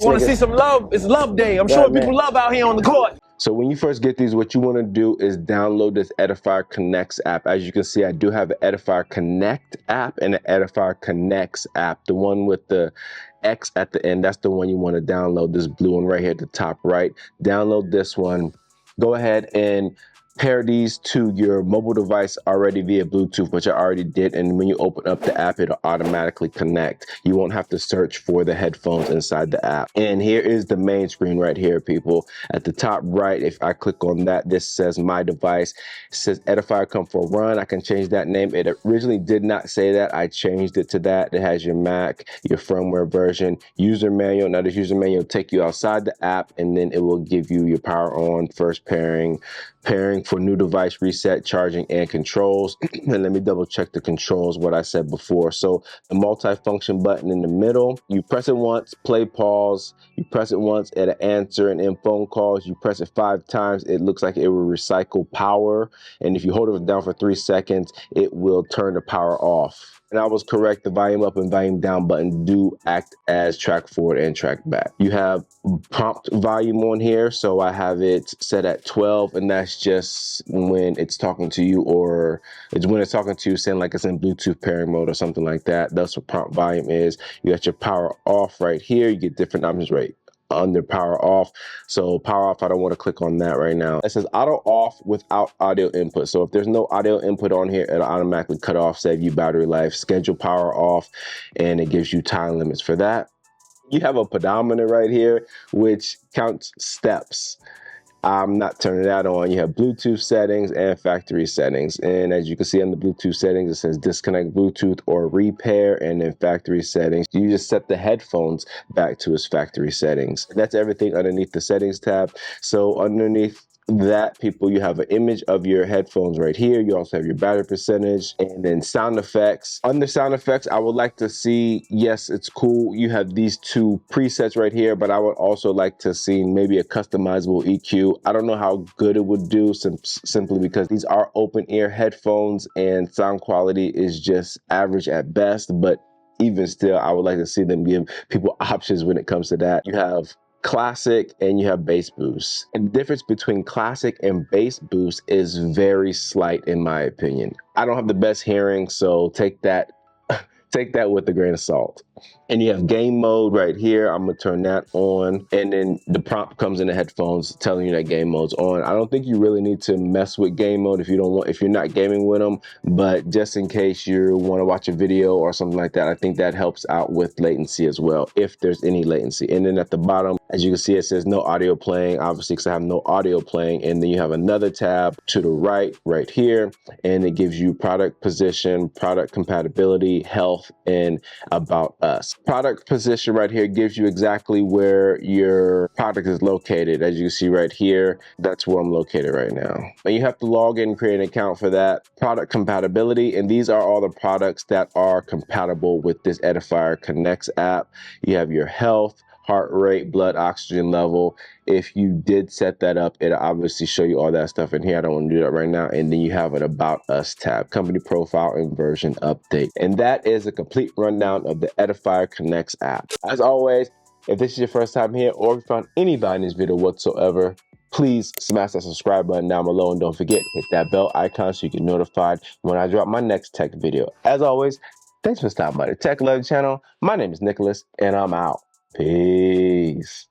Want to see some love? It's love day. I'm showing people love out here on the court. So when you first get these, what you want to do is download this Edifier Connects app. As you can see, I do have an Edifier Connect app and an Edifier Connects app. The one with the X at the end, that's the one you want to download. This blue one right here at the top right. Download this one. Go ahead and pair these to your mobile device already via Bluetooth, which I already did. And when you open up the app, it'll automatically connect. You won't have to search for the headphones inside the app. And here is the main screen right here, people. At the top right, if I click on that, this says my device. It says Edifier Comfo Run. I can change that name. It originally did not say that. I changed it to that. It has your Mac, your firmware version, user manual. Now this user manual will take you outside the app, and then it will give you your power on, first pairing for new device reset, charging, and controls. And let me double check the controls, what I said before. So the multi-function button in the middle, you press it once, play, pause. You press it once at an answer and in phone calls. You press it 5 times, it looks like it will recycle power. And if you hold it down for 3 seconds, it will turn the power off. And I was correct, the volume up and volume down button do act as track forward and track back. You have prompt volume on here, so I have it set at 12, and that's just when it's talking to you, or it's when it's talking to you saying like it's in Bluetooth pairing mode or something like that. That's what prompt volume is. You got your power off right here. You get different options right under power off. So power off, I don't want to click on that right now. It says auto off without audio input. So if there's no audio input on here, it'll automatically cut off, save you battery life. Schedule power off, and it gives you time limits for that. You have a pedometer right here, which counts steps. I'm not turning that on. You have Bluetooth settings and factory settings. And as you can see on the Bluetooth settings, it says disconnect Bluetooth or repair. And in factory settings, you just set the headphones back to its factory settings. That's everything underneath the settings tab. So underneath that, people, you have an image of your headphones right here. You also have your battery percentage, and then sound effects. Under sound effects, I would like to see, yes, it's cool, you have these 2 presets right here, but I would also like to see maybe a customizable EQ. I don't know how good it would do, simply because these are open ear headphones and sound quality is just average at best. But even still, I would like to see them give people options when it comes to that. You have classic and you have bass boost, and the difference between classic and bass boost is very slight in my opinion. I don't have the best hearing, so take that with a grain of salt. And you have game mode right here. I'm gonna turn that on, and then the prompt comes in the headphones telling you that game mode's on. I don't think you really need to mess with game mode if you're not gaming with them, but just in case you want to watch a video or something like that, I think that helps out with latency as well, if there's any latency. And then at the bottom, as you can see, it says no audio playing, obviously, because I have no audio playing. And then you have another tab to the right here, and it gives you product position, product compatibility, health, and about us. Product position right here gives you exactly where your product is located. As you see right here, that's where I'm located right now. And you have to log in and create an account for that. Product compatibility, and these are all the products that are compatible with this Edifier Connects app. You have your health, heart rate, blood oxygen level. If you did set that up, it'll obviously show you all that stuff in here. I don't want to do that right now. And then you have an About Us tab, company profile and version update. And that is a complete rundown of the Edifier Connects app. As always, if this is your first time here, or if you found any value in this video whatsoever, please smash that subscribe button down below, and don't forget, hit that bell icon so you get notified when I drop my next tech video. As always, thanks for stopping by the Tech Love channel. My name is Nicholas, and I'm out. Peace.